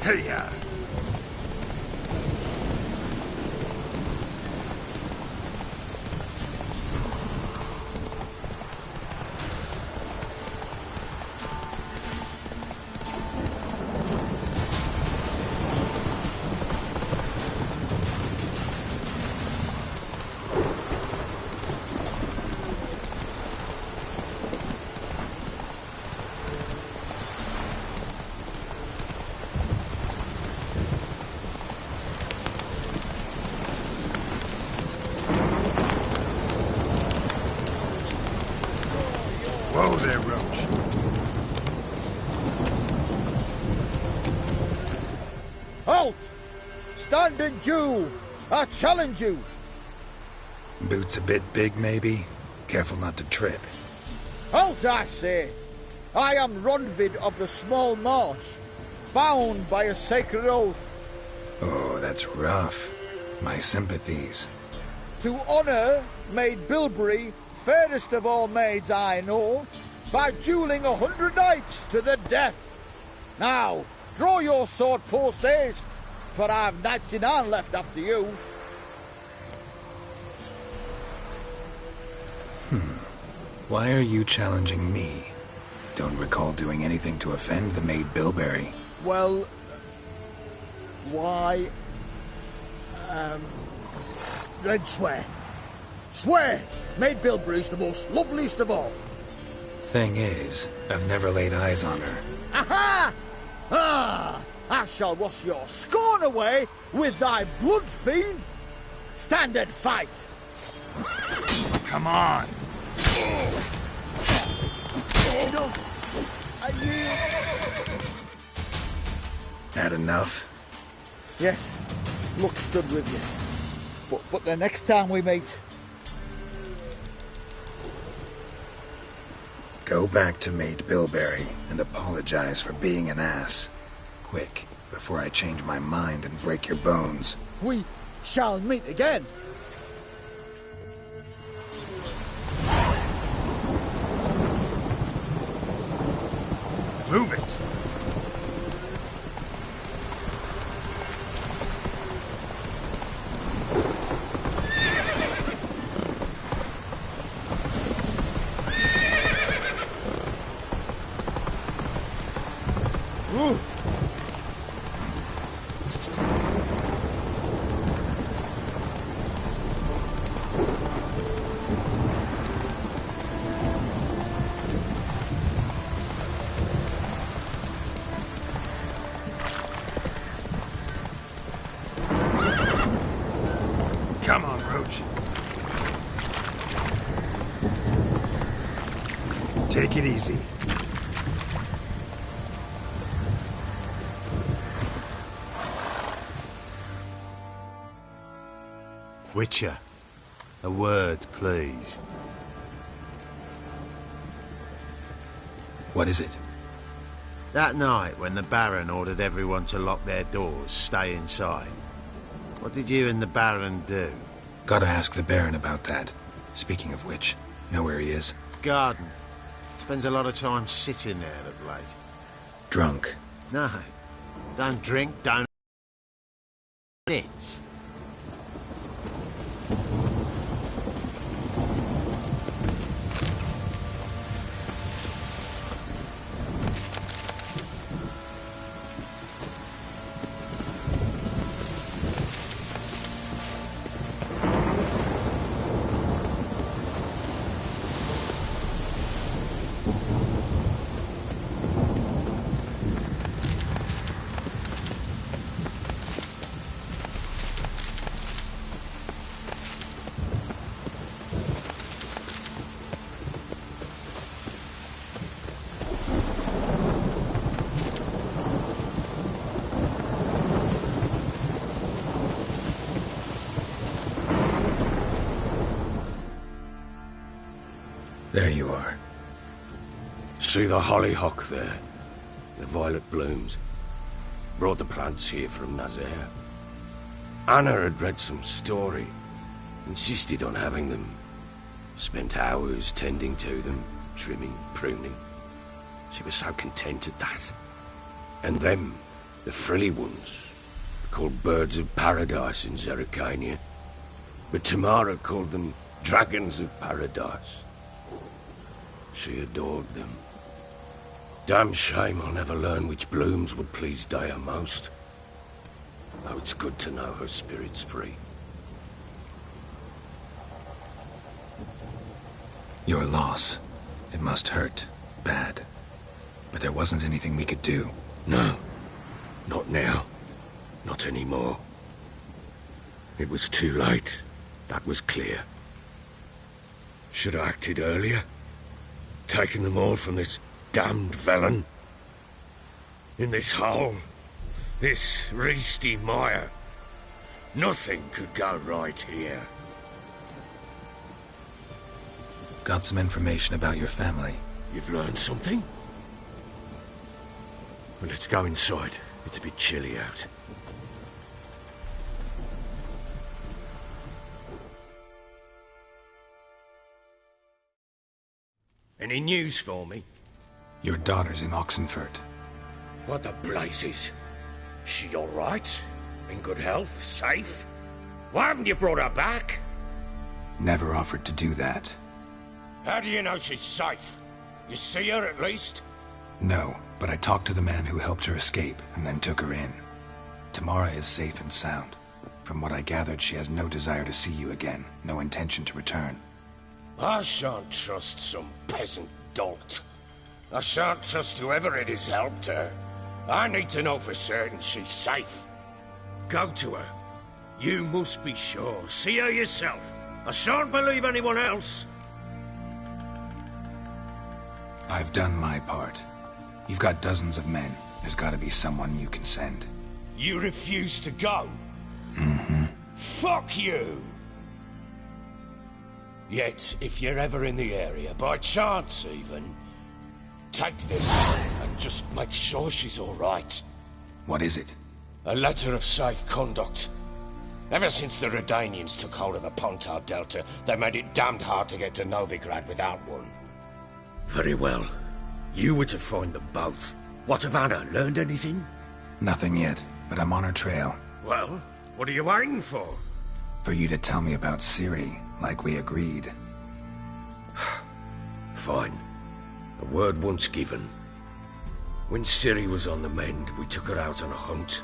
[SPEAKER 8] Hey-ya! Whoa there, Roach.
[SPEAKER 11] Halt! Stand and duel! I challenge you!
[SPEAKER 6] Boots a bit big, maybe? Careful not to trip.
[SPEAKER 11] Halt, I say! I am Ronvid of the Small Marsh, bound by a sacred oath.
[SPEAKER 6] Oh, that's rough. My sympathies.
[SPEAKER 11] To honour Maid Bilberry, fairest of all maids I know, by duelling 100 knights to the death. Now, draw your sword post haste, for I've 99 left after you.
[SPEAKER 6] Why are you challenging me? Don't recall doing anything to offend the Maid Bilberry.
[SPEAKER 11] Well, why... then swear. Swear! Maid Bilberry's the most loveliest of all.
[SPEAKER 6] Thing is, I've never laid eyes on her.
[SPEAKER 11] Aha! Ah! I shall wash your scorn away with thy blood, fiend! Stand and fight!
[SPEAKER 8] Come on!
[SPEAKER 11] No, I yield.
[SPEAKER 6] That enough?
[SPEAKER 11] Yes, luck stood with you. But the next time we meet...
[SPEAKER 6] Go back to Maid Bilberry and apologize for being an ass. Quick, before I change my mind and break your bones.
[SPEAKER 11] We shall meet again.
[SPEAKER 8] Move it!
[SPEAKER 11] Ooh.
[SPEAKER 8] Come on, Roach. Take it easy. Witcher, a word, please.
[SPEAKER 6] What is it?
[SPEAKER 3] That night when the Baron ordered everyone to lock their doors, stay inside. What did you and the Baron do?
[SPEAKER 6] Gotta ask the Baron about that. Speaking of which, know where he is?
[SPEAKER 3] Garden. Spends a lot of time sitting there of late.
[SPEAKER 6] Drunk.
[SPEAKER 3] No. Don't drink, don't... Sits.
[SPEAKER 6] There you are.
[SPEAKER 9] See the hollyhock there? The violet blooms. Brought the plants here from Nazaire. Anna had read some story. Insisted on having them. Spent hours tending to them, trimming, pruning. She was so content at that. And them,
[SPEAKER 3] The frilly ones are called birds of paradise in Zerrikania, but Tamara called them dragons of paradise. She adored them. Damn shame I'll never learn which blooms would please Daya most. Though it's good to know her spirit's free.
[SPEAKER 6] Your loss. It must hurt. Bad. But there wasn't anything we could do.
[SPEAKER 3] No. Not now. Not anymore. It was too late. That was clear. Should have acted earlier. Taken them all from this damned Velen. In this hole. This Reesty mire. Nothing could go right here.
[SPEAKER 6] Got some information about your family.
[SPEAKER 3] You've learned something? Well, let's go inside. It's a bit chilly out. Any news for me?
[SPEAKER 6] Your daughter's in Oxenfurt.
[SPEAKER 3] What the blazes? She all right? In good health? Safe? Why haven't you brought her back?
[SPEAKER 6] Never offered to do that.
[SPEAKER 3] How do you know she's safe? You see her at least?
[SPEAKER 6] No, but I talked to the man who helped her escape and then took her in. Tamara is safe and sound. From what I gathered, she has no desire to see you again, no intention to return.
[SPEAKER 3] I shan't trust some peasant dolt. I shan't trust whoever it is helped her. I need to know for certain she's safe. Go to her. You must be sure. See her yourself. I shan't believe anyone else.
[SPEAKER 6] I've done my part. You've got dozens of men. There's got to be someone you can send.
[SPEAKER 3] You refuse to go?
[SPEAKER 6] Mm-hmm.
[SPEAKER 3] Fuck you! Yet, if you're ever in the area, by chance even, take this and just make sure she's all right.
[SPEAKER 6] What is it?
[SPEAKER 3] A letter of safe conduct. Ever since the Redanians took hold of the Pontar Delta, they made it damned hard to get to Novigrad without one. Very well. You were to find them both. What of Anna? Learned anything?
[SPEAKER 6] Nothing yet, but I'm on her trail.
[SPEAKER 3] Well, what are you waiting for?
[SPEAKER 6] For you to tell me about Ciri, like we agreed.
[SPEAKER 3] Fine. A word once given. When Ciri was on the mend, we took her out on a hunt.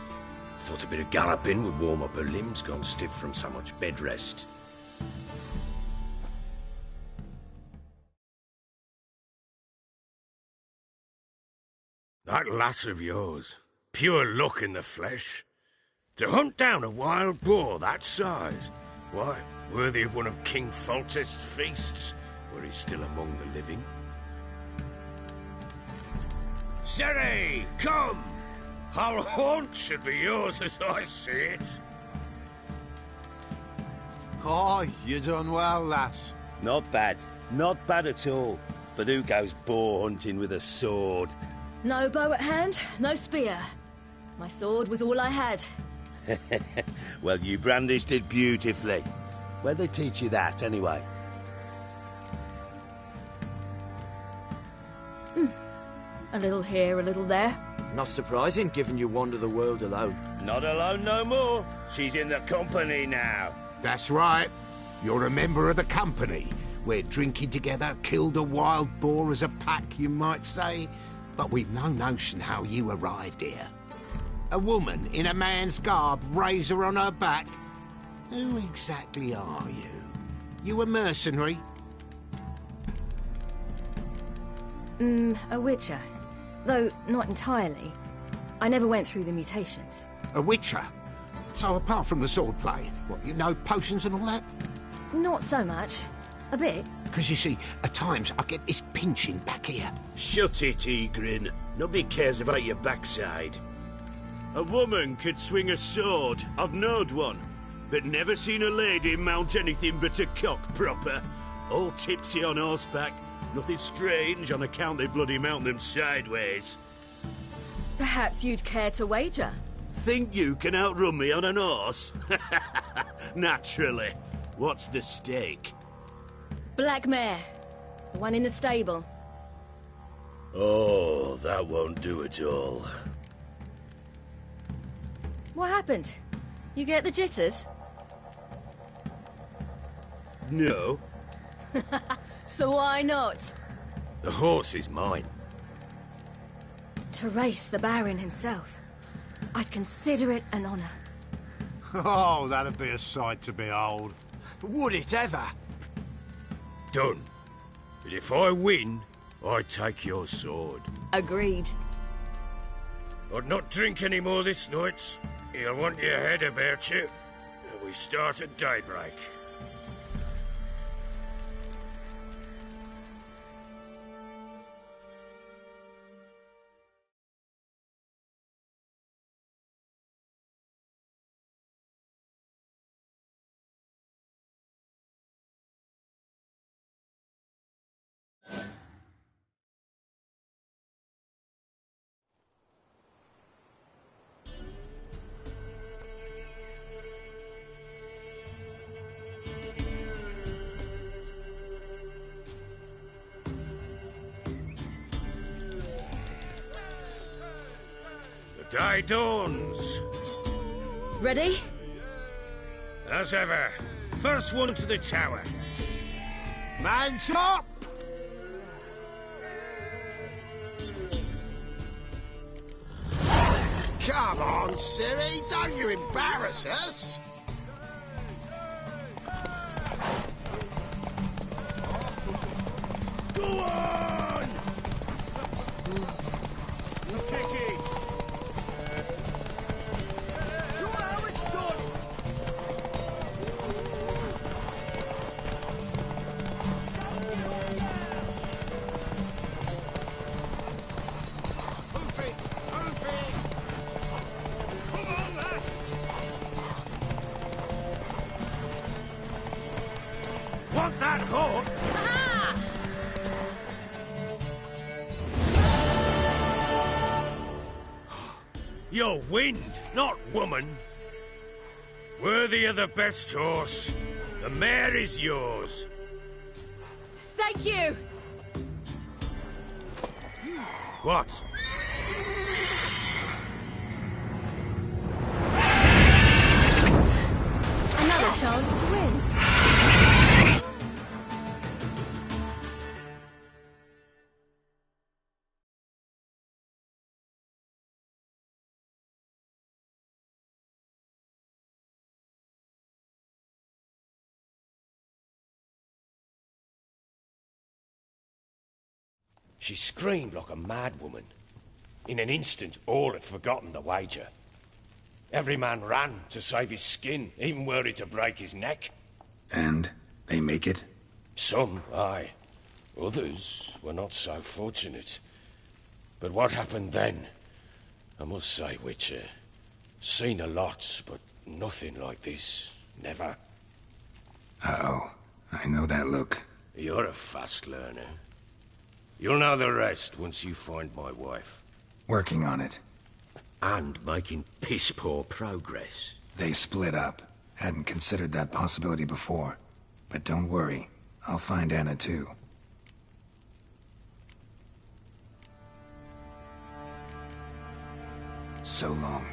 [SPEAKER 3] Thought a bit of galloping would warm up her limbs, gone stiff from so much bed rest. That lass of yours, pure luck in the flesh. To hunt down a wild boar that size, why, worthy of one of King Foltest's feasts, were he still among the living. Ciri, come! Our haunt should be yours as I see it.
[SPEAKER 8] Oh, you done well, lass.
[SPEAKER 4] Not bad. Not bad at all. But who goes boar hunting with a sword?
[SPEAKER 12] No bow at hand, no spear. My sword was all I had.
[SPEAKER 4] Well, you brandished it beautifully. Where'd they teach you that, anyway?
[SPEAKER 12] A little here, a little there.
[SPEAKER 4] Not surprising, given you wander the world alone. Not alone no more. She's in the company now.
[SPEAKER 8] That's right. You're a member of the company. We're drinking together, killed a wild boar as a pack, you might say. But we've no notion how you arrived here. A woman in a man's garb, razor on her back. Who exactly are you? You a mercenary?
[SPEAKER 12] A witcher. Though not entirely. I never went through the mutations.
[SPEAKER 8] A witcher? So apart from the swordplay, what, you know potions and all that?
[SPEAKER 12] Not so much. A bit.
[SPEAKER 8] Because you see, at times I get this pinching back here.
[SPEAKER 4] Shut it, Egrin. Nobody cares about your backside. A woman could swing a sword. I've knowed one. But never seen a lady mount anything but a cock proper. All tipsy on horseback. Nothing strange on account they bloody mount them sideways.
[SPEAKER 12] Perhaps you'd care to wager?
[SPEAKER 4] Think you can outrun me on an horse? Naturally. What's the stake?
[SPEAKER 12] Black mare. The one in the stable.
[SPEAKER 3] Oh, that won't do at all.
[SPEAKER 12] What happened? You get the jitters?
[SPEAKER 3] No.
[SPEAKER 12] So why not?
[SPEAKER 3] The horse is mine.
[SPEAKER 12] To race the Baron himself. I'd consider it an honor.
[SPEAKER 8] Oh, that'd be a sight to behold.
[SPEAKER 1] Would it ever?
[SPEAKER 3] Done. But if I win, I take your sword.
[SPEAKER 12] Agreed.
[SPEAKER 3] I'd not drink any more this night. You'll want your head about you. We start at daybreak. The day dawns.
[SPEAKER 12] Ready?
[SPEAKER 3] As ever, first one to the tower.
[SPEAKER 8] Man top!
[SPEAKER 1] Come on, Ciri, don't you embarrass us!
[SPEAKER 3] Go on! Kick it!
[SPEAKER 1] Show how it's done!
[SPEAKER 3] Move it! Move it! Come on, lass! Want that hook? You're wind, not woman. Worthy of the best horse. The mare is yours.
[SPEAKER 12] Thank you!
[SPEAKER 3] What?
[SPEAKER 12] Another chance to win.
[SPEAKER 3] She screamed like a mad woman. In an instant, all had forgotten the wager. Every man ran to save his skin, even were it to break his neck.
[SPEAKER 6] And they make it?
[SPEAKER 3] Some, aye. Others were not so fortunate. But what happened then? I must say, Witcher, seen a lot, but nothing like this. Never.
[SPEAKER 6] Uh-oh. I know that look.
[SPEAKER 3] You're a fast learner. You'll know the rest once you find my wife.
[SPEAKER 6] Working on it.
[SPEAKER 3] And making piss-poor progress.
[SPEAKER 6] They split up. Hadn't considered that possibility before. But don't worry. I'll find Anna too. So long.